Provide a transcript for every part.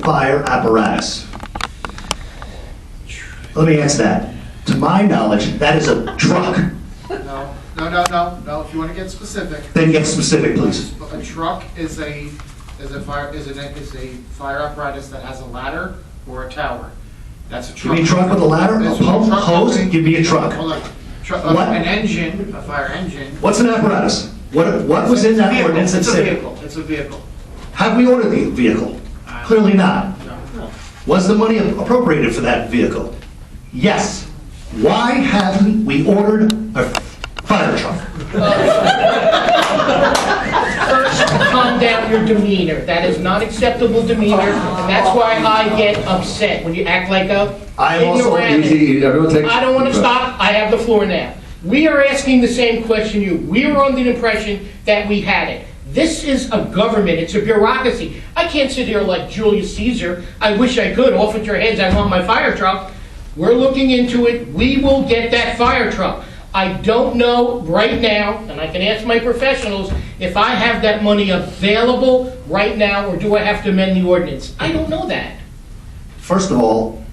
fire apparatus? Let me answer that. To my knowledge, that is a truck. No, if you want to get specific. Then get specific, please. A truck is a fire apparatus that has a ladder or a tower. That's a Give truck. me a truck with a ladder, a pump, hose, give me a truck. Hold on. What? An engine, a fire engine. What's an apparatus? What was in that ordinance that said? It's a vehicle. Have we ordered the vehicle? Clearly not. No. Was the money appropriated for that vehicle? Yes. Why haven't we ordered a fire truck? First, calm down your demeanor. That is not acceptable demeanor, and that's why I get upset when you act like a I am also ignoramus. I don't want to stop. I have the floor now. We are asking the same question you. We were under the impression that we had it. This is a government. It's a bureaucracy. I can't sit here like Julius Caesar. I wish I could. Off with your heads. I want my fire truck. We're looking into it. We will get that fire truck. I don't know right now, and I can ask my professionals, if I have that money available right now, or do I have to amend the ordinance? I don't know that. First of all,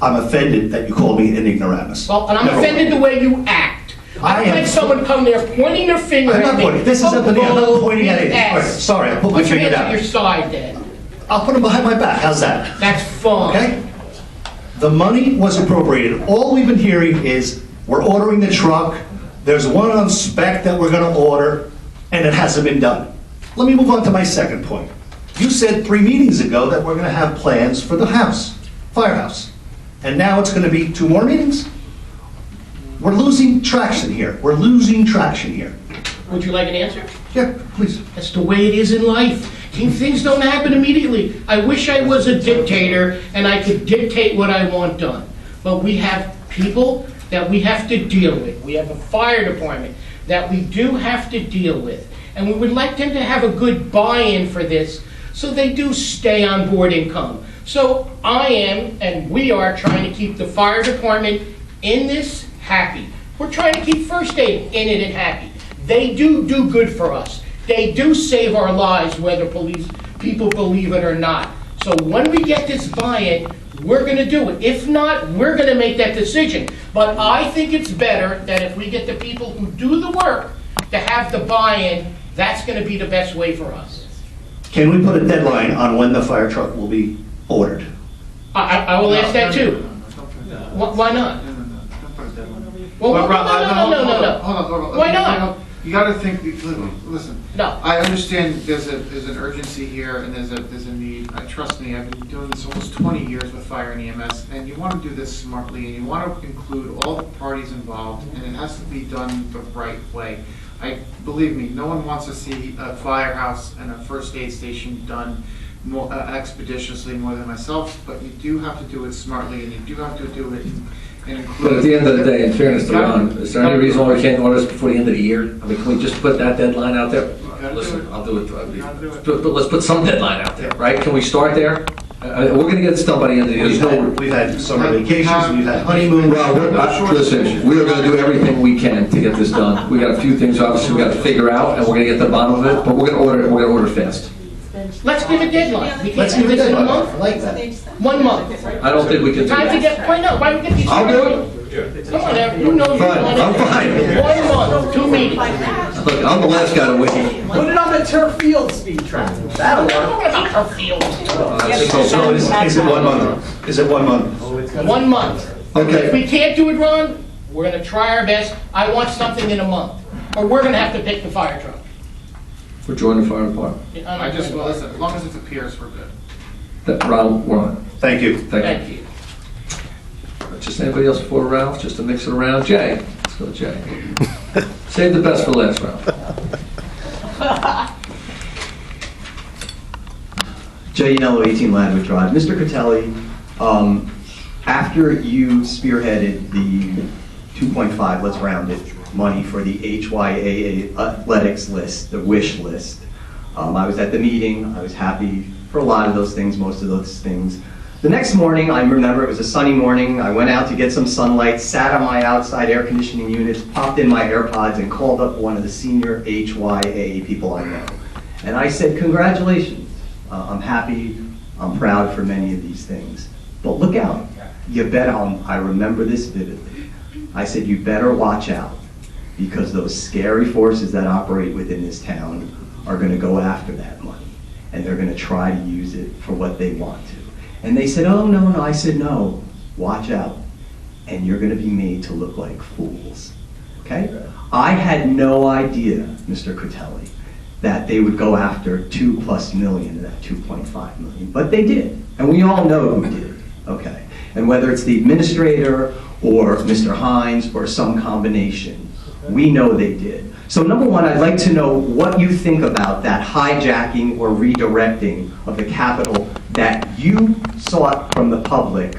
I'm offended that you called me an ignoramus. Well, and I'm Never offended mind. the way you act. I I don't am- like someone come there pointing their finger I'm at not me. pointing. This is a banana. I'm not pointing at anything. All right, Yes. sorry, I put my Put your finger hands at down. your side then. I'll put them behind my back. How's that? That's fine. Okay? The money was appropriated. All we've been hearing is, we're ordering the truck, there's one on spec that we're gonna order, and it hasn't been done. Let me move on to my second point. You said 3 meetings ago that we're gonna have plans for the house, firehouse. And now it's gonna be 2 more meetings? We're losing traction here. We're losing traction here. Would you like an answer? Yeah, please. That's the way it is in life. Things don't happen immediately. I wish I was a dictator and I could dictate what I want done. But we have people that we have to deal with. We have a fire department that we do have to deal with. And we would like them to have a good buy-in for this so they do stay on board and come. So I am, and we are, trying to keep the fire department in this happy. We're trying to keep first aid in it and happy. They do good for us. They do save our lives, whether people believe it or not. So when we get this buy-in, we're going to do it. If not, we're going to make that decision. But I think it's better that if we get the people who do the work to have the buy-in, that's going to be the best way for us. Can we put a deadline on when the fire truck will be ordered? I will ask that too. Why not? Well, no. Hold on. Why not? You gotta think, listen. No. I understand there's an urgency here and there's a need. Trust me, I've been doing this almost 20 years with fire and EMS, and you wanna do this smartly, and you wanna include all the parties involved, and it has to be done the right way. Believe me, no one wants to see a firehouse and a first aid station done more expeditiously more than myself, but you do have to do it smartly, and you do have to do it and include. But at the end of the day, in fairness to Ron, is there any reason why we can't order this before the end of the year? I mean, can we just put that deadline out there? Listen, I'll do it. But let's put some deadline out there, right? Can we start there? We're gonna get this done by the end of the year. There's no. We've had summer vacations, we've had honeymoons. Well, listen, we are gonna do everything we can to get this done. We got a few things obviously we gotta figure out, and we're gonna get to the bottom of it, but we're gonna order fast. Let's give a deadline. We Let's can't give do it a this in a deadline. month. I like that. 1 month. I don't think we can do Time to that. get, why not? Why don't we get these? I'll do it. Come on, Evan, you know you Fine, want it. I'm fine. 1 month, 2 meetings. Look, I'm the last guy to wait. Put it on the turf field speed trap. That'll work. What about her field? So is it 1 month? Is it 1 month? 1 month. Okay. If we can't do it, Ron, we're gonna try our best. I want something in a month, or we're gonna have to pick the fire truck. We're joining the fire department. Listen, as long as it's a Pierce, we're good. That Ron, we're on. Thank you. Thank Thank you. you. Just anybody else before Ralph, just to mix it around? Jay, let's go Jay. Save the best for last, Ralph. Jay Yanello, 18 Ladwood Drive. Mr. Catelli, after you spearheaded the 2.5, let's round it, money for the HYA athletics list, the wish list, I was at the meeting. I was happy for a lot of those things, most of those things. The next morning, I remember it was a sunny morning. I went out to get some sunlight, sat on my outside air conditioning units, popped in my AirPods, and called up one of the senior HYA people I know. And I said, congratulations I'm happy, I'm proud for many of these things. But look out, you better, I remember this vividly. I said, you better watch out, because those scary forces that operate within this town are gonna go after that money, and they're gonna try to use it for what they want to. And they said, oh, no, no. I said, no, watch out, and you're gonna be made to look like fools, okay? I had no idea, Mr. Critelli, that they would go after $2+ million of that $2.5 million, but they did, and we all know who did, okay? And whether it's the administrator or Mr. Hines or some combination, we know they did. So number one, I'd like to know what you think about that hijacking or redirecting of the capital that you sought from the public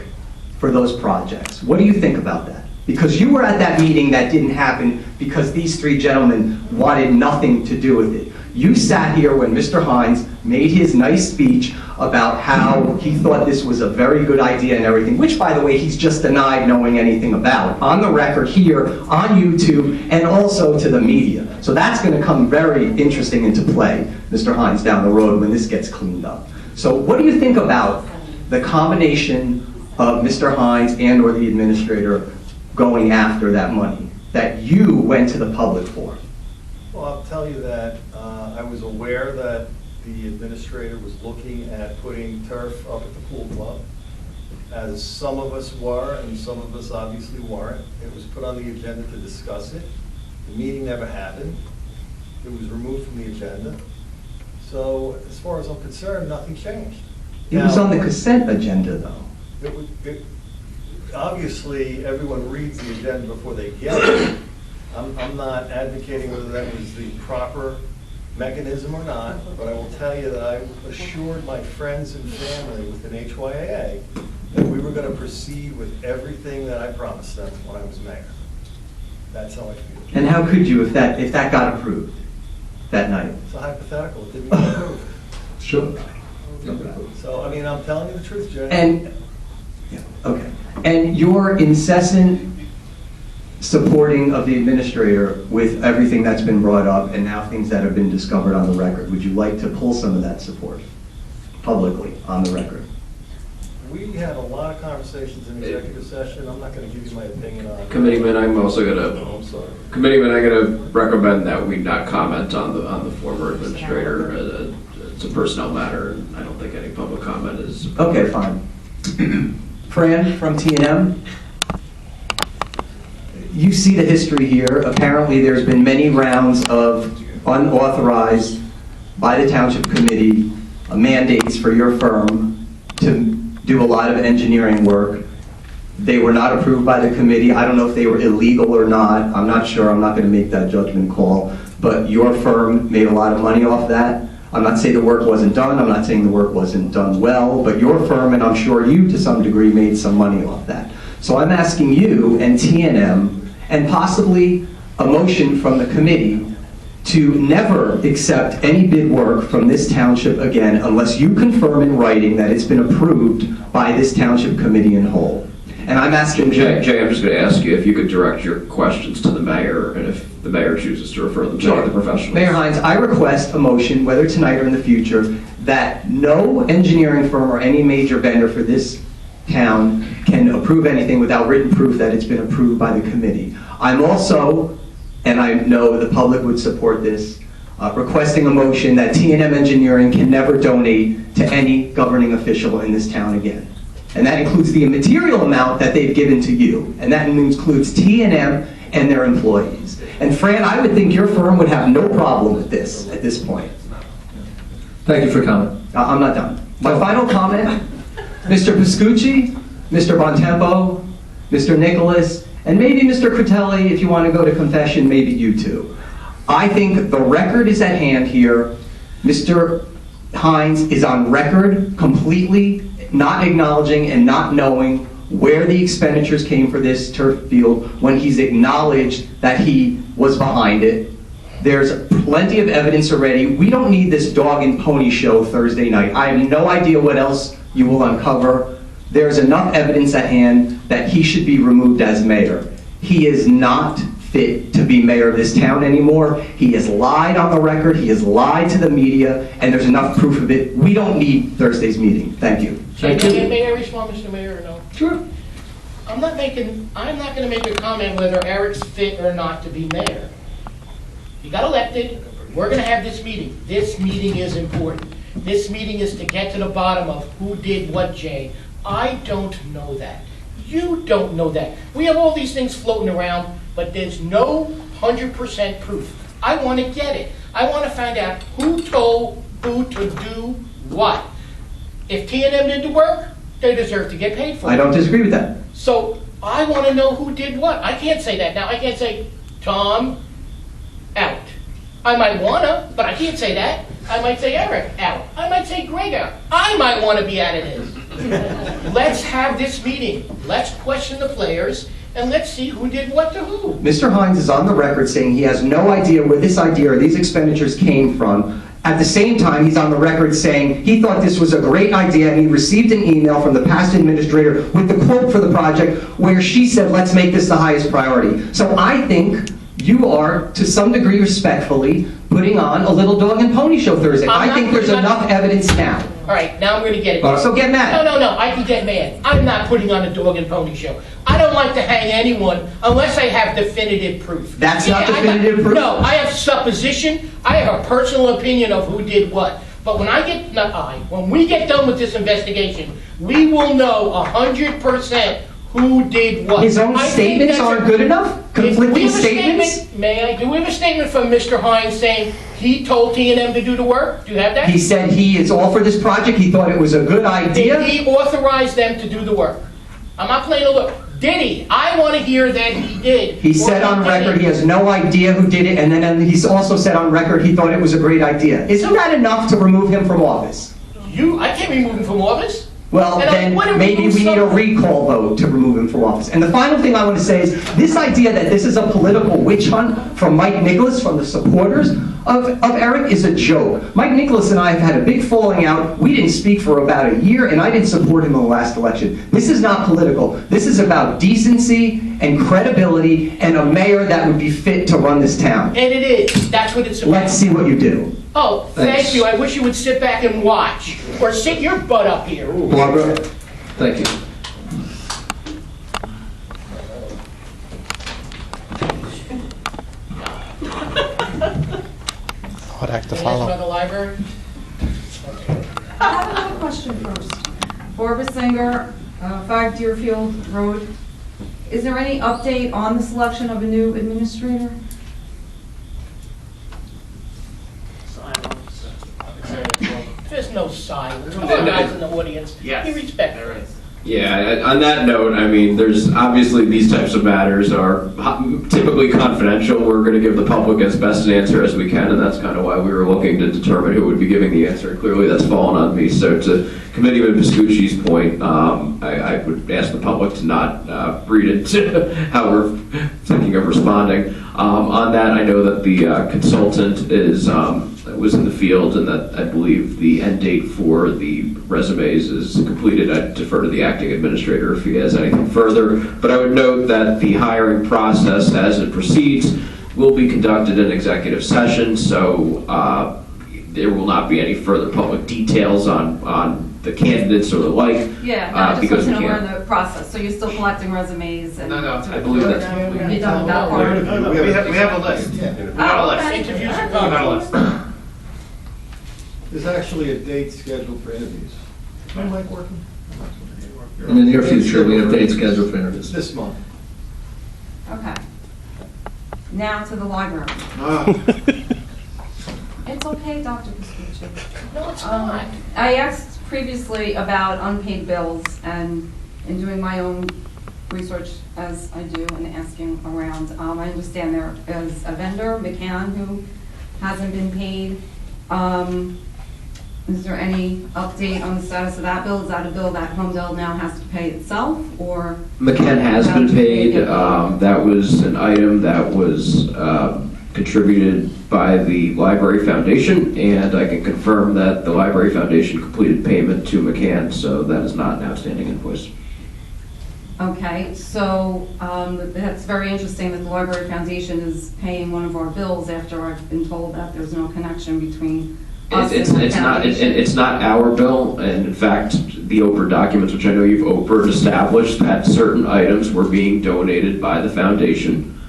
for those projects. What do you think about that? Because you were at that meeting that didn't happen because these three gentlemen wanted nothing to do with it. You sat here when Mr. Hines made his nice speech about how he thought this was a very good idea and everything, which, by the way, he's just denied knowing anything about, on the record here, on YouTube, and also to the media. So that's going to come very interesting into play, Mr. Hines, down the road when this gets cleaned up. So what do you think about the combination of Mr. Hines and or the administrator going after that money that you went to the public for? Well, I'll tell you that I was aware that the administrator was looking at putting turf up at the pool club, as some of us were and some of us obviously weren't. It was put on the agenda to discuss it. The meeting never happened. It was removed from the agenda. So as far as I'm concerned, nothing changed. It was on the consent agenda, though. Obviously, everyone reads the agenda before they get it. I'm not advocating whether that was the proper mechanism or not, but I will tell you that I assured my friends and family within HYAA that we were going to proceed with everything that I promised them when I was mayor. That's how I feel. And how could you if that got approved that night? It's a hypothetical. It didn't get approved. Sure. So, I mean, I'm telling you the truth, Jay. And, yeah, okay. And your incessant supporting of the administrator with everything that's been brought up and now things that have been discovered on the record, would you like to pull some of that support publicly on the record? We had a lot of conversations in executive session. I'm not going to give you my opinion on it. Committeeman, I'm also Oh, gonna, I'm sorry. Committeeman, I'm gonna recommend that we not comment on the former administrator. It's a personnel matter, and I don't think any public comment is. Okay, fine. Fran from T&M, you see the history here. Apparently, there's been many rounds of unauthorized, by the Township Committee, mandates for your firm to do a lot of engineering work. They were not approved by the committee. I don't know if they were illegal or not. I'm not sure. I'm not going to make that judgment call. But your firm made a lot of money off that. I'm not saying the work wasn't done. I'm not saying the work wasn't done well. But your firm, and I'm sure you to some degree, made some money off that. So I'm asking you and T&M, and possibly a motion from the committee, to never accept any bid work from this township again unless you confirm in writing that it's been approved by this township committee in whole. And I'm asking Jay, I'm just gonna ask you if you could direct your questions to the mayor, and if the mayor chooses to refer them to the professionals. Mayor Hines, I request a motion, whether tonight or in the future, that no engineering firm or any major vendor for this town can approve anything without written proof that it's been approved by the committee. I'm also, and I know the public would support this, requesting a motion that T&M Engineering can never donate to any governing official in this town again. And that includes the immaterial amount that they've given to you. And that includes T&M and their employees. And Fran, I would think your firm would have no problem with this at this point. Thank you for your comment. I'm not done. My final comment, Mr. Piscucci, Mr. Bontempo, Mr. Nicholas, and maybe Mr. Critelli, if you want to go to confession, maybe you too. I think the record is at hand here. Mr. Hines is on record completely not acknowledging and not knowing where the expenditures came for this turf field when he's acknowledged that he was behind it. There's plenty of evidence already. We don't need this dog and pony show Thursday night. I have no idea what else you will uncover. There's enough evidence at hand that he should be removed as mayor. He is not fit to be mayor of this town anymore. He has lied on the record, he has lied to the media, and there's enough proof of it. We don't need Thursday's meeting. Thank you. Thank you. May I respond, Mr. Mayor, or no? Sure. I'm not gonna make a comment whether Eric's fit or not to be mayor. He got elected, we're gonna have this meeting. This meeting is important. This meeting is to get to the bottom of who did what, Jay. I don't know that. You don't know that. We have all these things floating around, but there's no 100% proof. I wanna get it. I wanna find out who told who to do what. If T&M did the work, they deserve to get paid for it. I don't disagree with that. So I want to know who did what. I can't say that now. I can't say Tom out. I might want to, but I can't say that. I might say Eric out. I might say Greg out. I might want to be out of this. Let's have this meeting. Let's question the players and let's see who did what to who. Mr. Hines is on the record saying he has no idea where this idea or these expenditures came from. At the same time, he's on the record saying he thought this was a great idea, and he received an email from the past administrator with the quote for the project where she said, let's make this the highest priority. So I think you are, to some degree respectfully, putting on a little dog and pony show Thursday. I think there's enough evidence now. All right, now I'm going to get it. So get mad. No, I can get mad. I'm not putting on a dog and pony show. I don't like to hang anyone unless I have definitive proof. That's not definitive proof? No, I have supposition. I have a personal opinion of who did what. But when we get done with this investigation, we will know 100% who did what. His own statements aren't good enough? Conflicting statements? Do we have a statement from Mr. Hines saying he told T&M to do the work? Do you have that? He said he is all for this project, he thought it was a good idea. Did he authorize them to do the work? I'm not playing a look. Did he? I want to hear that he did. He said on record he has no idea who did it, and then he's also said on record he thought it was a great idea. Isn't that enough to remove him from office? I can't remove him from office. Well, then maybe we need a recall vote to remove him from office. And the final thing I want to say is this idea that this is a political witch hunt from Mike Nicholas, from the supporters of Eric, is a joke. Mike Nicholas and I have had a big falling out. We didn't speak for about a year, and I didn't support him in the last election. This is not political. This is about decency and credibility and a mayor that would be fit to run this town. And it is. That's what it's about. Let's see what you do. Oh, Thanks. thank you. I wish you would sit back and watch. Or sit your butt up here. Barbara, thank you. What act to Anything else follow? about the library? I have another question first. Barbara Singer, 5 Deerfield Road. Is there any update on the selection of a new administrator? There's no silence. Come on, guys in the audience. Yes. Be respectful. Yeah, on that note, I mean, there's obviously these types of matters are typically confidential. We're going to give the public as best an answer as we can, and that's kind of why we were looking to determine who would be giving the answer. Clearly, that's fallen on me. So to Committeeman Piscucci's point, I would ask the public to not read into how we're thinking of responding. On that, I know that the consultant was in the field, and that I believe the end date for the resumes is completed. I'd defer to the acting administrator if he has anything further. But I would note that the hiring process as it proceeds will be conducted in executive session, so there will not be any further public details on the candidates or the like. Yeah, no, I just because want to we know we're can't. in the process, so you're still collecting resumes and... No, I believe that's You done that part? We have a list. We got a list. okay. Interviews are We got a coming. list. There's actually a date scheduled for interviews. Is my mic working? In the near future, we have dates scheduled for It's interviews. this month. Okay. Now to the library. It's okay, Dr. Piscucci. No, it's not. I asked previously about unpaid bills, and in doing my own research as I do and asking around, I understand there is a vendor, McCann, who hasn't been paid. Is there any update on the status of that bill? Is that a bill that Holmdel now has to pay itself, or? McCann has been paid. That was an item that was contributed by the Library Foundation, and I can confirm that the Library Foundation completed payment to McCann, so that is not an outstanding invoice. Okay, so that's very interesting that the Library Foundation is paying one of our bills after I've been told that there's no connection between us and the foundation. It's not our bill, and in fact, the OPER documents, which I know you've OPER'd, established that certain items were being donated by the foundation,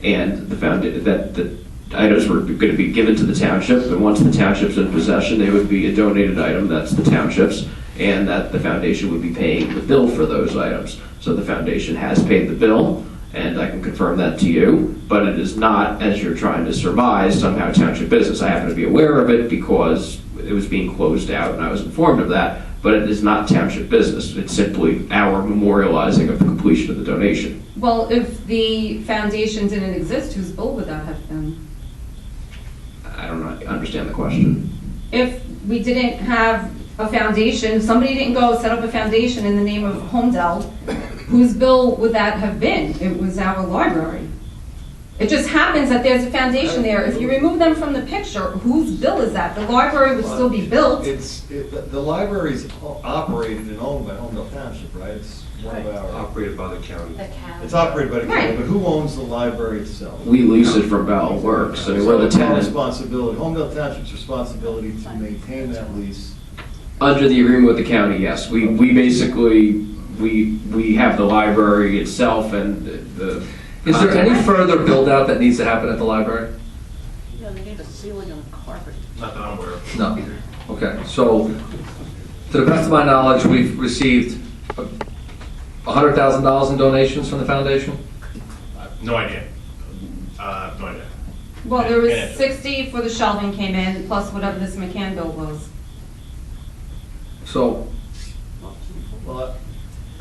and that the items were going to be given to the township, and once the township's in possession, they would be a donated item, that's the township's, and that the foundation would be paying the bill for those items. So the foundation has paid the bill, and I can confirm that to you, but it is not, as you're trying to surmise, somehow township business. I happen to be aware of it because it was being closed out, and I was informed of that, but it is not township business. It's simply our memorializing of the completion of the donation. Well, if the foundation didn't exist, whose bill would that have been? I don't understand the question. If we didn't have a foundation, somebody didn't go set up a foundation in the name of Holmdel, whose bill would that have been? It was our library. It just happens that there's a foundation there. If you remove them from the picture, whose bill is that? The library would still be built. The library's operated and owned by Holmdel Township, right? It's one of our. Operated by the county. It's operated by the county, Right. but who owns the library itself? We lease it from Bell Works. I mean, we're the So it's our tenant. responsibility, Holmdel Township's responsibility to maintain that lease. Under the agreement with the county, yes. We basically, we have the library itself and the. Is there any further build-out that needs to happen at the library? Yeah, they need a ceiling and carpet. Not that I'm aware of. No. Okay, so, to the best of my knowledge, we've received $100,000 in donations from the foundation? No idea. No idea. Well, there was Yeah. 60 for the shelving came in, plus whatever this McCann bill was. So, Well,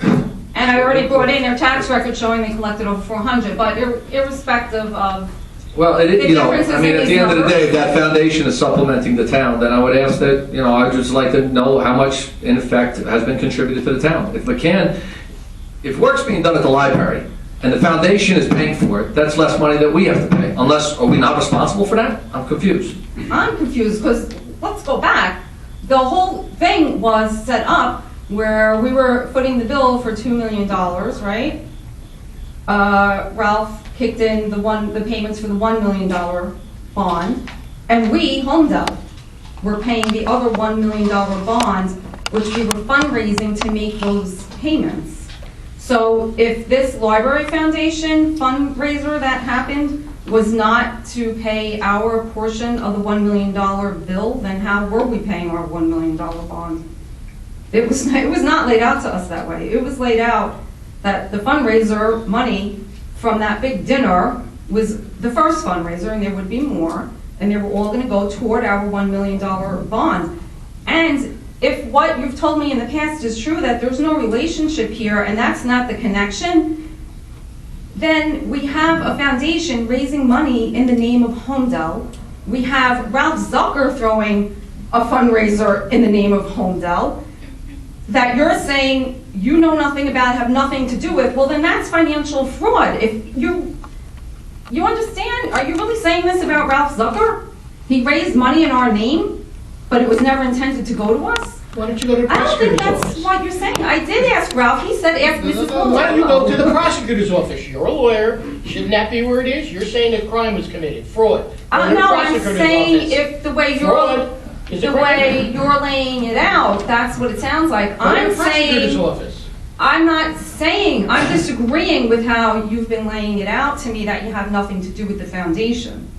And I already brought in their tax record showing they collected over 400, but irrespective of, well, The you know, difference is I mean, in at these the end of the numbers. day, if that foundation is supplementing the town, then I would ask that, you know, I'd just like to know how much, in effect, has been contributed to the town. If work's being done at the library, and the foundation is paying for it, that's less money that we have to pay, unless, are we not responsible for that? I'm confused. I'm confused, because let's go back. The whole thing was set up where we were footing the bill for $2 million, right? Ralph kicked in the payments for the $1 million bond, and we, Holmdel, were paying the other $1 million bond, which we were fundraising to make those payments. So if this library foundation fundraiser that happened was not to pay our portion of the $1 million bill, then how were we paying our $1 million bond? It was not laid out to us that way. It was laid out that the fundraiser money from that big dinner was the first fundraiser, and there would be more, and they were all going to go toward our $1 million bond. And if what you've told me in the past is true, that there's no relationship here, and that's not the connection, then we have a foundation raising money in the name of Holmdel. We have Ralph Zucker throwing a fundraiser in the name of Holmdel that you're saying you know nothing about, have nothing to do with. Well, then that's financial fraud. If you understand, are you really saying this about Ralph Zucker? He raised money in our name, but it was never intended to go to us? Why don't you go to the I don't think prosecutor's that's office? what you're saying. I did ask Ralph. He said after Mrs. Why don't you go to the prosecutor's office? You're a lawyer. Shouldn't that be where it is? You're saying that crime was committed, fraud. Go to the No, I'm prosecutor's saying office. if the way Fraud is a the crime. way you're laying it out, that's what it sounds like. Go to I'm the prosecutor's saying, office. I'm not saying, I'm disagreeing with how you've been laying it out to me that you have nothing to do with the foundation.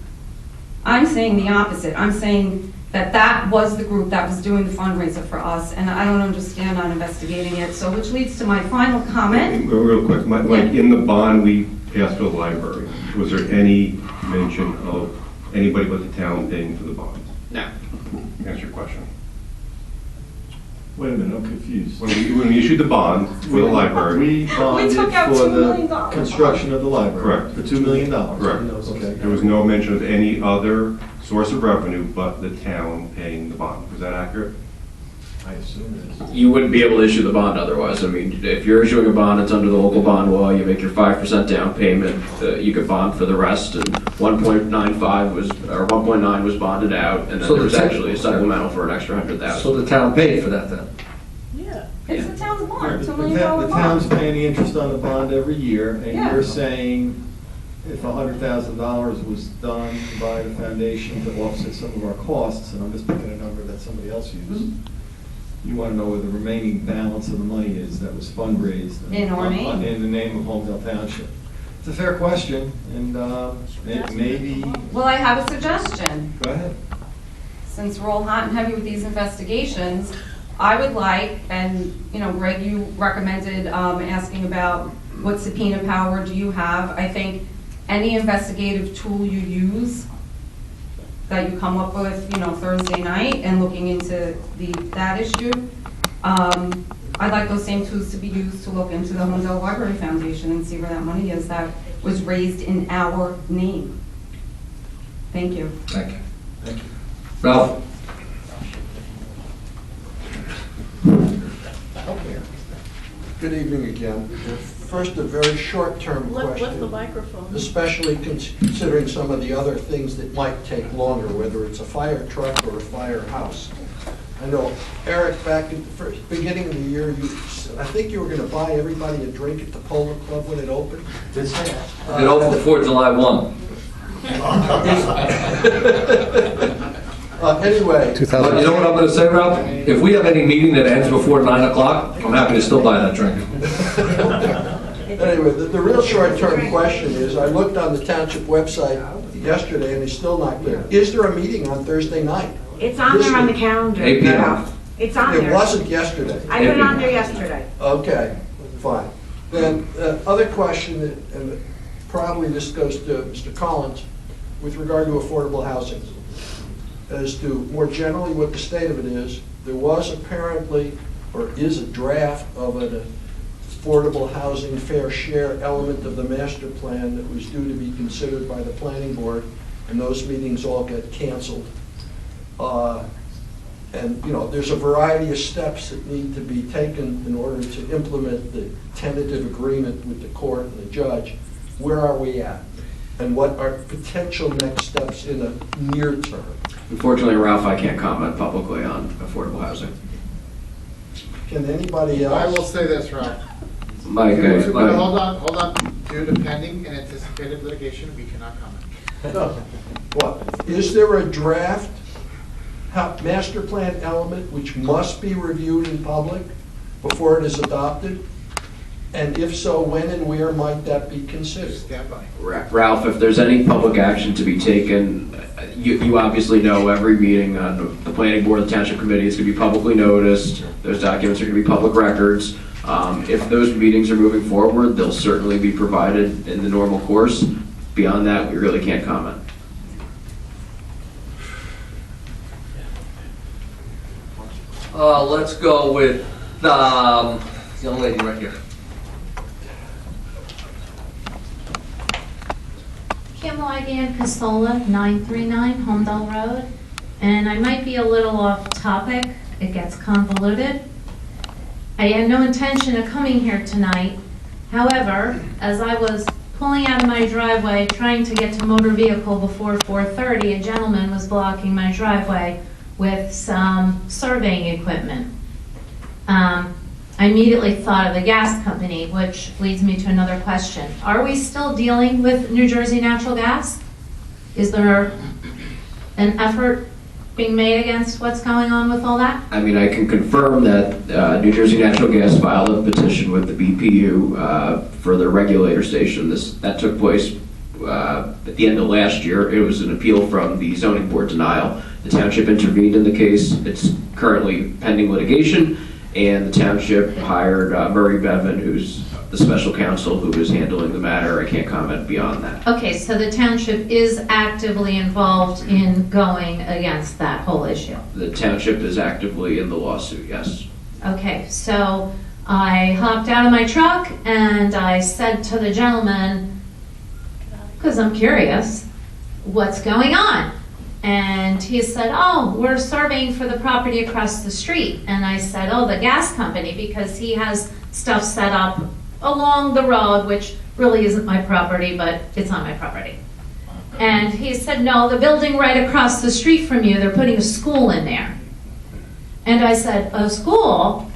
I'm saying the opposite. I'm saying that that was the group that was doing the fundraiser for us, and I don't understand not investigating it. So, which leads to my final comment. Real quick, Mike, in the bond we passed to the library, was there any mention of anybody but the town paying for the bond? No. Answer your question. wait a minute, I'm confused. When we issued the bond for the library, We bonded took out for $2 million. the construction of the library. Correct. For $2 million. correct, Okay. there was no mention of any other source of revenue but the town paying the bond. Is that accurate? I assume it is. You wouldn't be able to issue the bond otherwise. I mean, if you're issuing a bond, it's under the local bond law, you make your 5% down payment, you could bond for the rest, and 1.95 was, or 1.9 was bonded out, and then So there was the actually a supplemental for an extra 100,000. So the town paid for that then? Yeah. Yeah. It's the town's bond, The $2 million bond. town's paying the interest on the bond every year, and Yeah. you're saying if $100,000 was done by the foundation to offset some of our costs, and I'm just picking a number that somebody else used, you want to know where the remaining balance of the money is that was fundraised. In our name. In the name of Holmdel Township. It's a fair question, and maybe, Well, I have a suggestion. go ahead. Since we're all hot and heavy with these investigations, I would like, and, you know, Greg, you recommended asking about what subpoena power do you have. I think any investigative tool you use that you come up with, you know, Thursday night and looking into that issue, I'd like those same tools to be used to look into the Holmdel Library Foundation and see where that money is that was raised in our name. Thank you. Thank you. Thank you. Ralph? Good evening again. First, a very short-term Lift the question, microphone. especially considering some of the other things that might take longer, whether it's a fire truck or a firehouse. I know, Eric, back at the beginning of the year, I think you were going to buy everybody a drink at the Polo Club when it opened. It opened before July 1. Anyway, But you know what I'm gonna say, Ralph? If we have any meeting that ends before 9 o'clock, I'm happy to still buy that drink. Anyway, the real short-term question is, I looked on the township website yesterday and it's still not clear. Is there a meeting on Thursday night? It's on there on the calendar. 8 p.m. Ralph. It's on It there. wasn't yesterday. I put it on there yesterday. Okay, fine. Then, other question, and probably this goes to Mr. Collins, with regard to affordable housing. As to more generally what the state of it is, there was apparently, or is a draft of an affordable housing fair share element of the master plan that was due to be considered by the planning board, and those meetings all get canceled. And, you know, there's a variety of steps that need to be taken in order to implement the tentative agreement with the court and the judge. Where are we at? And what are potential next steps in the near term? Unfortunately, Ralph, I can't comment publicly on affordable housing. Can anybody else? I will say this, Ralph. Mike, Hold on. Due to pending and anticipated litigation, we cannot comment. No. What? Is there a draft master plan element which must be reviewed in public before it is adopted? And if so, when and where might that be considered? Stand by. Ralph, if there's any public action to be taken, you obviously know every meeting on the planning board, the township committee is going to be publicly noticed. Those documents are going to be public records. If those meetings are moving forward, they'll certainly be provided in the normal course. Beyond that, we really can't comment. let's go with the young lady right here. Kim Ligan, Casola, 939 Holmdel Road. And I might be a little off topic. It gets convoluted. I had no intention of coming here tonight. However, as I was pulling out of my driveway, trying to get to motor vehicle before 4:30, a gentleman was blocking my driveway with some surveying equipment. I immediately thought of the gas company, which leads me to another question. Are we still dealing with New Jersey Natural Gas? Is there an effort being made against what's going on with all that? I mean, I can confirm that New Jersey Natural Gas filed a petition with the BPU for their regulator station. That took place at the end of last year. It was an appeal from the zoning board denial. The township intervened in the case. It's currently pending litigation, and the township hired Murray Bevan, who's the special counsel who is handling the matter. I can't comment beyond that. Okay, so the township is actively involved in going against that whole issue. The township is actively in the lawsuit, yes. Okay, so I hopped out of my truck and I said to the gentleman, because I'm curious, what's going on? And he said, oh, we're surveying for the property across the street. And I said, oh, the gas company, because he has stuff set up along the road, which really isn't my property, but it's on my property. And he said, no, the building right across the street from you, they're putting a school in there. And I said, a school?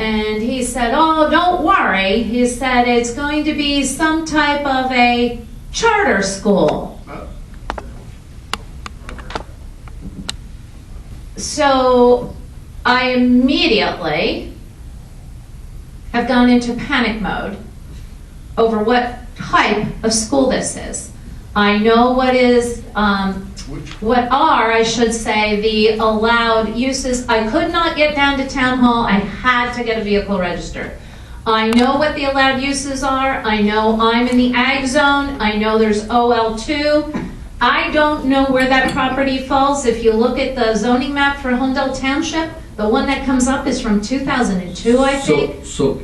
And he said, oh, don't worry. He said it's going to be some type of a charter school. So I immediately have gone into panic mode over what type of school this is. I know what is, I should say, the allowed uses. I could not get down to town hall. I had to get a vehicle registered. I know what the allowed uses are. I know I'm in the ag zone. I know there's OL2. I don't know where that property falls. If you look at the zoning map for Holmdel Township, the one that comes up is from 2002, I think. So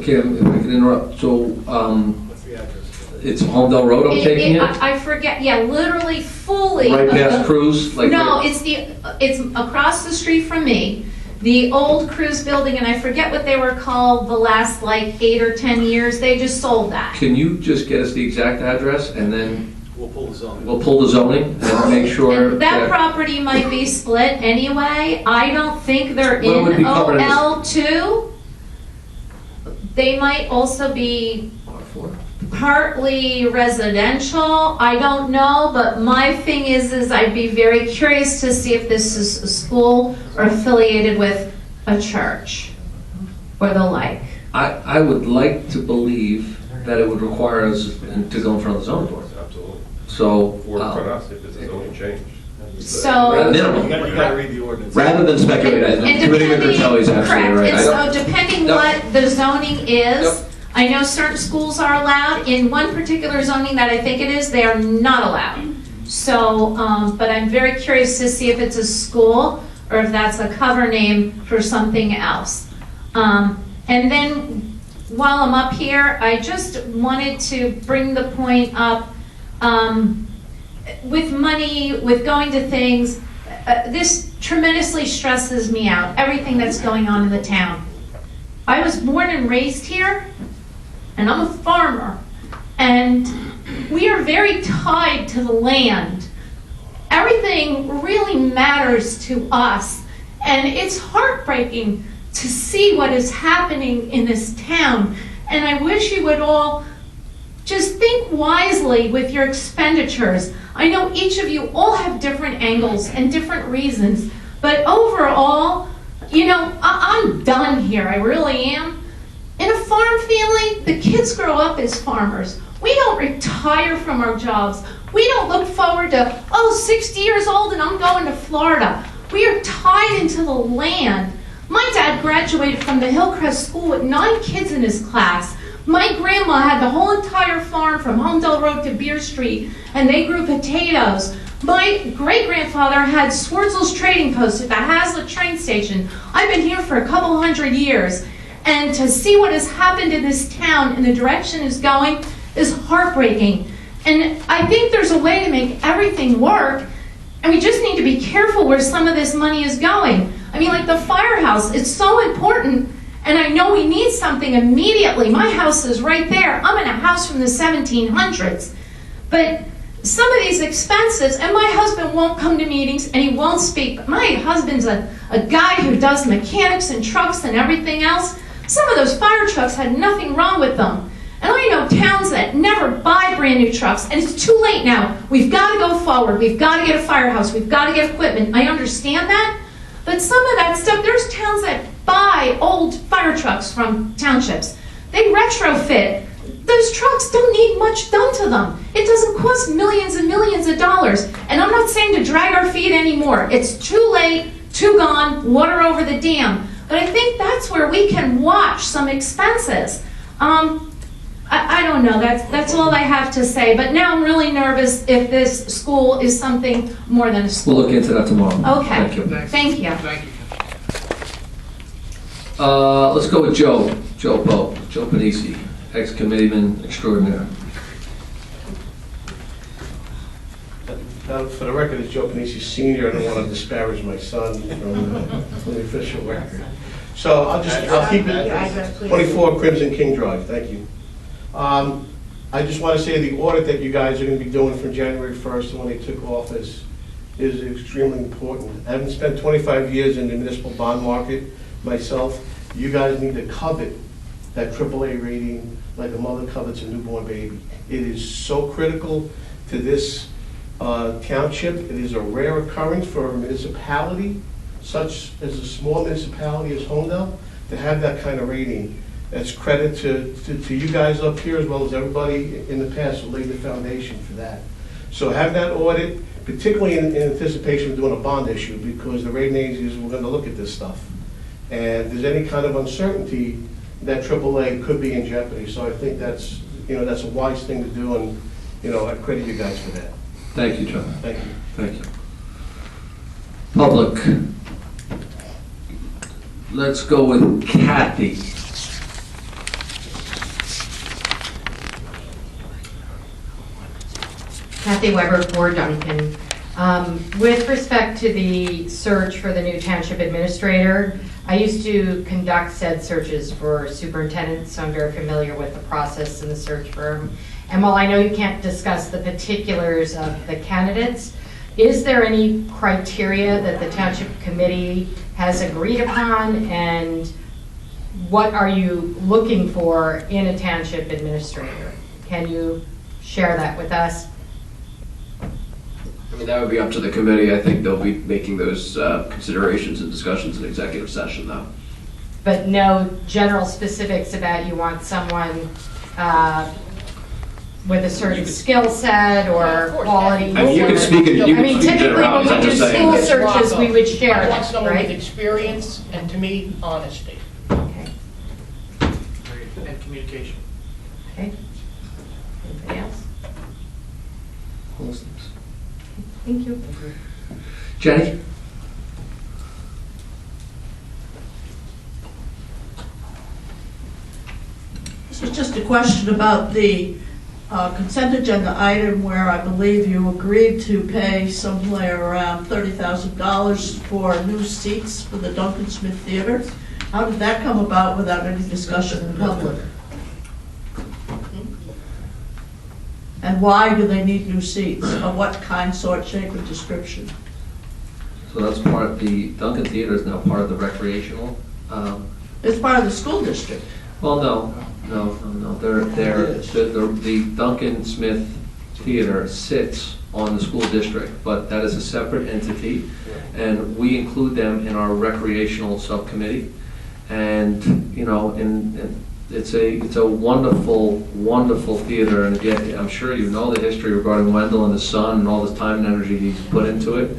Kim, if I can interrupt, What's the address? it's Holmdel Road I'm taking it? I forget, yeah, literally fully. Right past Cruz? Like No, right- it's across the street from me, the old Cruz building, and I forget what they were called the last like 8 or 10 years. They just sold that. Can you just get us the exact address and then We'll pull the zoning. we'll pull the zoning and make sure And that property might be split anyway. I don't think they're Well, it would in be covered in this- OL2. They might also be R4. partly residential, I don't know, but my thing is I'd be very curious to see if this is a school or affiliated with a church or the like. I would like to believe that it would require us to go in front of the zoning board. Absolutely. So, Or for us, if it's a zoning change. So, minimum. You gotta read the ordinance. Rather than speculate, and Committee Member Kelly's absolutely right. correct, and so depending Yep. what the zoning is, Yep. I know certain schools are allowed. In one particular zoning that I think it is, they are not allowed. So, but I'm very curious to see if it's a school or if that's a cover name for something else. And then while I'm up here, I just wanted to bring the point up, with money, with going to things, this tremendously stresses me out, everything that's going on in the town. I was born and raised here, and I'm a farmer, and we are very tied to the land. Everything really matters to us, and it's heartbreaking to see what is happening in this town, and I wish you would all just think wisely with your expenditures. I know each of you all have different angles and different reasons, but overall, you know, I'm done here, I really am. In a farm family, the kids grow up as farmers. We don't retire from our jobs. We don't look forward to, 60 years old and I'm going to Florida. We are tied into the land. My dad graduated from the Hillcrest School with 9 kids in his class. My grandma had the whole entire farm from Holmdel Road to Beer Street, and they grew potatoes. My great-grandfather had Swartzel's Trading Post at the Hazlitt train station. I've been here for a couple 100 years, and to see what has happened in this town and the direction it's going is heartbreaking. And I think there's a way to make everything work, and we just need to be careful where some of this money is going. I mean, like the firehouse, it's so important. And I know we need something immediately. My house is right there. I'm in a house from the 1700s. But some of these expenses, and my husband won't come to meetings and he won't speak. But my husband's a guy who does mechanics and trucks and everything else. Some of those fire trucks had nothing wrong with them. And I know towns that never buy brand new trucks, and it's too late now. We've got to go forward. We've got to get a firehouse. We've got to get equipment. I understand that. But some of that stuff, there's towns that buy old fire trucks from townships. They retrofit. Those trucks don't need much done to them. It doesn't cost millions and millions of dollars. And I'm not saying to drag our feet anymore. It's too late, too gone, water over the dam. But I think that's where we can watch some expenses. I don't know, that's all I have to say. But now I'm really nervous if this school is something more than a school. We'll look into that tomorrow. Okay. Thank you. Thank you. Thank you. Let's go with Joe Pope, Joe Panisi, ex-committeeman extraordinaire. Now, for the record, it's Joe Panisi Senior. I don't want to disparage my son from the official record. So I'll keep it 24 Crimson King Drive. Thank you. I just want to say the audit that you guys are going to be doing from January 1st and when they took office is extremely important. I haven't spent 25 years in the municipal bond market myself. you guys need to covet that AAA rating like a mother covets a newborn baby. It is so critical to this township. It is a rare occurrence for a municipality, such as a small municipality as Holmdel, to have that kind of rating. That's credit to you guys up here as well as everybody in the past who laid the foundation for that. So have that audit, particularly in anticipation of doing a bond issue, because the rating agencies were going to look at this stuff. And if there's any kind of uncertainty, that AAA could be in jeopardy. So I think that's, that's a wise thing to do, and, I credit you guys for that. Thank you, John. Thank you. Thank you. Public. Let's go with Kathy. Kathy Weber for Duncan. With respect to the search for the new township administrator, I used to conduct said searches for superintendents, so I'm very familiar with the process in the search firm. And while I know you can't discuss the particulars of the candidates, is there any criteria that the township committee has agreed upon, and what are you looking for in a township administrator? Can you share that with us? I mean, that would be up to the committee. I think they'll be making those considerations and discussions in executive session, though. But no general specifics about you want someone with a certain skill set or quality? I mean, you can speak in Typically when we do school It's searches, we would share I want that, someone with right? experience and, to me, honesty Okay. And communication. Okay. Anybody else? Homelessness. Thank you. Jenny? This is just a question about the consent agenda item where I believe you agreed to pay somewhere around $30,000 for new seats for the Duncan Smith Theater. How did that come about without any discussion in public? And why do they need new seats? Of what kind, sort, shape, and description? So that's part of the, Duncan Theater is now part of the recreational. It's part of the school district. Well, no. The Duncan Smith Theater sits on the school district, but that is a separate entity, and we include them in our recreational subcommittee. And, it's a wonderful, wonderful theater, and again, I'm sure you know the history regarding Wendell and his son and all this time and energy he's put into it.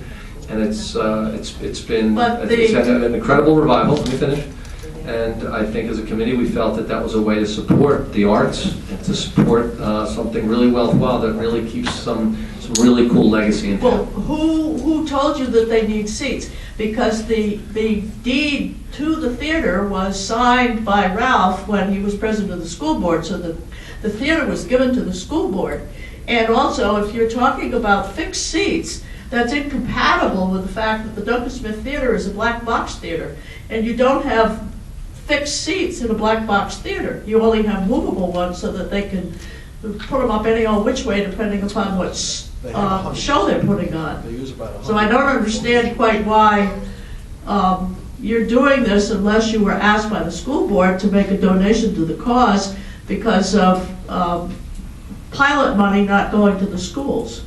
And it's been, it's had an incredible revival. Let me finish. And I think as a committee, we felt that that was a way to support the arts and to support something really worthwhile that really keeps some really cool legacy in Well, town. who told you that they need seats? Because the deed to the theater was signed by Ralph when he was president of the school board, so the theater was given to the school board. And also, if you're talking about fixed seats, that's incompatible with the fact that the Duncan Smith Theater is a black box theater, and you don't have fixed seats in a black box theater. You only have movable ones so that they can put them up any old which way depending upon what show they're putting on. They use about 100. So I don't understand quite why you're doing this unless you were asked by the school board to make a donation to the cause because of pilot money not going to the schools.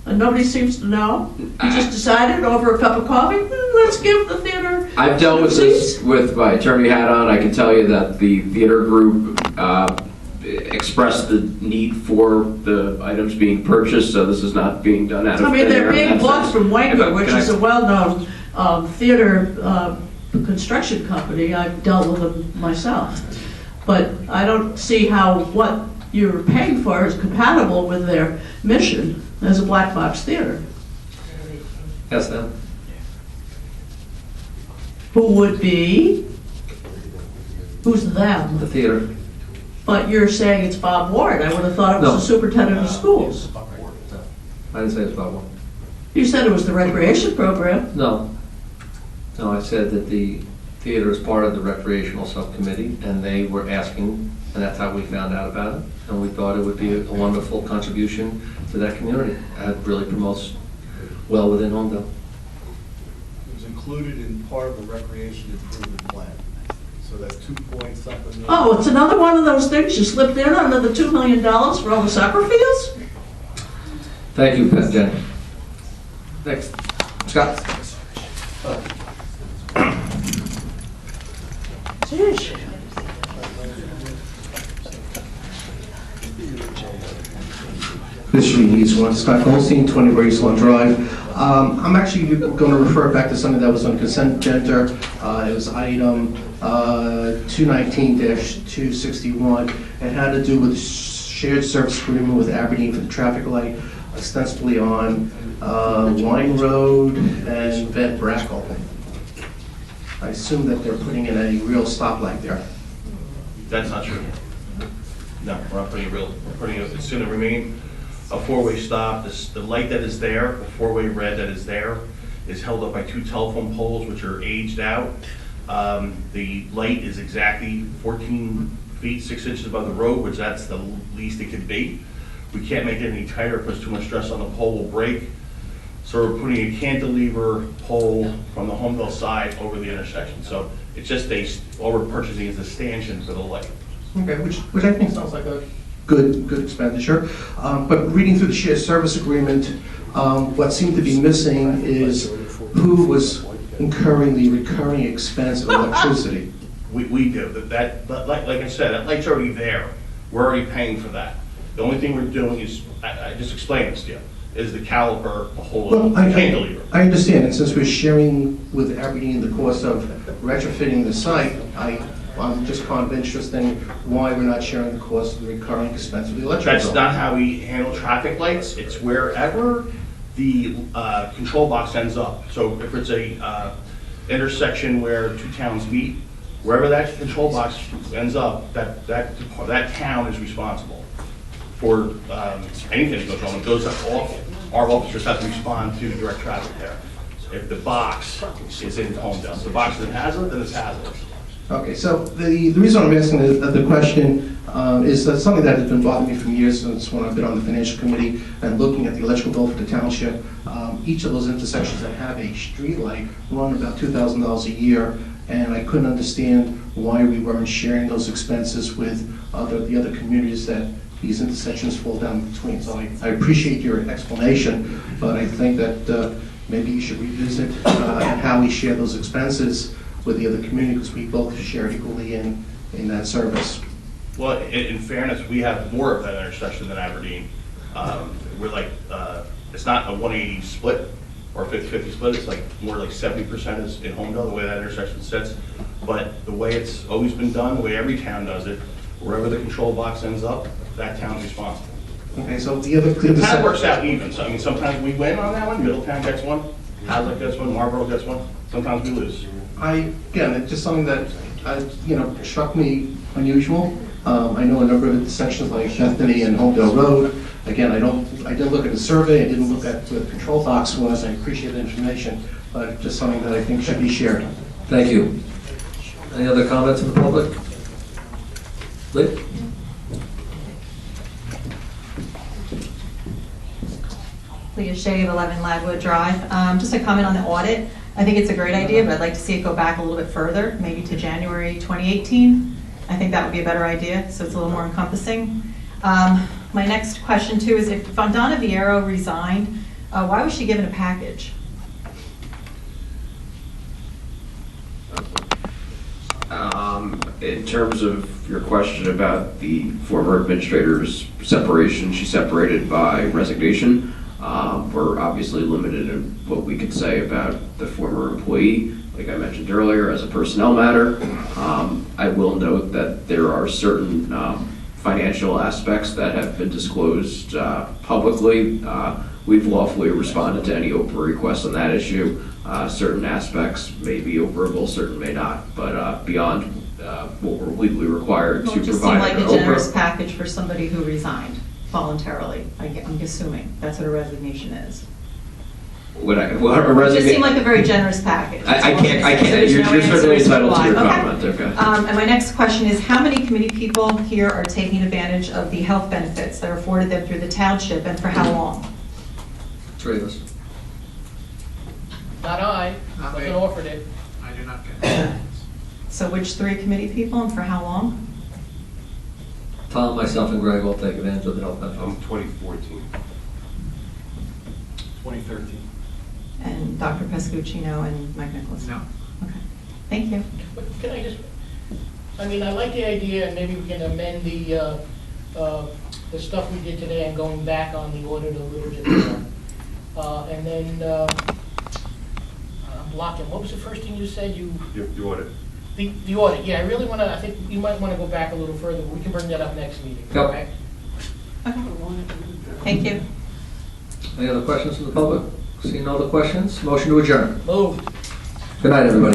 And nobody seems to know. You just decided over a cup of coffee, let's give the theater I've dealt with this with my attorney hat on. I can tell you that the theater group expressed the need for the items being purchased, so this is not being done out of thin air. they're being bought from Wenger, which Can I- is a well-known theater construction company. I've dealt with them myself. But I don't see how what you're paying for is compatible with their mission as a black box theater. Yes, then. Who would be? Who's them? The theater. But you're saying it's Bob Ward. I would have thought it was No. the superintendent of schools. I didn't say it's about one. You said it was the recreation program. No. No, I said that the theater is part of the recreational subcommittee, and they were asking, and that's how we found out about it. And we thought it would be a wonderful contribution to that community. It really promotes well within Holmdel. It was included in part of the recreation improvement plan. for that 2-point-something million. Oh, it's another one of those things, you slipped in another $2 million for all the soccer fields? Thank you, Jen. Next, Scott. Jeez. This should be an easy one. Scott Goldstein, 20 Graceland Drive. I'm actually going to refer back to something that was on consent agenda. It was item 219-261. It had to do with shared service agreement with Aberdeen for the traffic light, ostensibly on Wine Road and Vet Brackle. I assume that they're putting in a real stoplight there. That's not true. No, we're not putting we're putting it's going to remain a four-way stop. The light that is there, the four-way red that is there, is held up by 2 telephone poles which are aged out. The light is exactly 14 feet 6 inches above the road, which that's the least it could be. We can't make it any tighter because too much stress on the pole will break. So we're putting a cantilever pole from the Holmdel side over the intersection. So it's just all we're purchasing is a stanchion for the light. Okay, which I think sounds like a good expenditure. But reading through the shared service agreement, what seemed to be missing is who was incurring the recurring expense of electricity. We do. Like I said, that light's already there. We're already paying for that. The only thing we're doing is, I just explained this to you, is the caliper, the whole cantilever. I understand, and since we're sharing with Aberdeen the cost of retrofitting the site, I'm just kind of interested in why we're not sharing the cost of the recurring expense of the electric bill. That's not how we handle traffic lights. It's wherever the control box ends up. So if it's a intersection where 2 towns meet, wherever that control box ends up, that town is responsible for anything that goes wrong. It goes off. Our officers have to respond to direct traffic there. If the box is in Holmdel, if the box is in hazard, then it's hazardous. Okay, so the reason I'm asking the question is that something that has been bothering me for years since when I've been on the financial committee and looking at the electrical bill for the township. Each of those intersections that have a street light run about $2,000 a year, and I couldn't understand why we weren't sharing those expenses with the other communities that these intersections fall down between. So I appreciate your explanation, but I think that maybe you should revisit how we share those expenses with the other community, because we both share equally in that service. Well, in fairness, we have more of that intersection than Aberdeen. We're like, it's not a 180 split or 50-50 split, it's like more like 70% is in Holmdel, the way that intersection sits. But the way it's always been done, the way every town does it, wherever the control box ends up, that town's responsible. Okay, so the other... That works out even. So, I mean, sometimes we win on that one, Middletown gets one, Hazlet gets one, Marlboro gets one, sometimes we lose. Again, it's just something that, struck me unusual. I know a number of intersections like Bethany and Holmdel Road. Again, I didn't look at the survey, I didn't look at where the control box was, I appreciate the information, but just something that I think should be shared. Thank you. Any other comments from the public? Lee? Leah Shea of 11 Ladwood Drive. Just a comment on the audit. I think it's a great idea, but I'd like to see it go back a little bit further, maybe to January 2018. I think that would be a better idea, so it's a little more encompassing. My next question too is, if Donna Viero resigned, why was she given a package? In terms of your question about the former administrator's separation, she separated by resignation. We're obviously limited in what we could say about the former employee, like I mentioned earlier, as a personnel matter. I will note that there are certain financial aspects that have been disclosed publicly. We've lawfully responded to any Oprah requests on that issue. Certain aspects may be operable, certain may not, but beyond what we're legally required to provide. It just seemed like a generous package for somebody who resigned voluntarily. I'm assuming that's what a resignation is. What a It just seemed like a very generous package. I can't. You're certainly entitled to your comment. Okay. And my next question is, how many committee people here are taking advantage of the health benefits that are afforded them through the township, and for how long? Three of us. Not I wasn't offered it. I do not get it. So which 3 committee people and for how long? Tom, myself, and Greg all take advantage of the health benefits. 2014. 2013. And Dr. Pescuccino and Mike Nicholas? No. Okay, thank you. But can I just, I mean, I like the idea, and maybe we can amend the stuff we did today and going back on the audit a little bit more. And then, I'm blocking, what was the first thing you said? You audit. The audit, yeah, I really want to, I think you might want to go back a little further, but we can bring that up next meeting, Yep. okay? Thank you. Any other questions from the public? Seeing no other questions, motion to adjourn. Moved. Good night, everybody.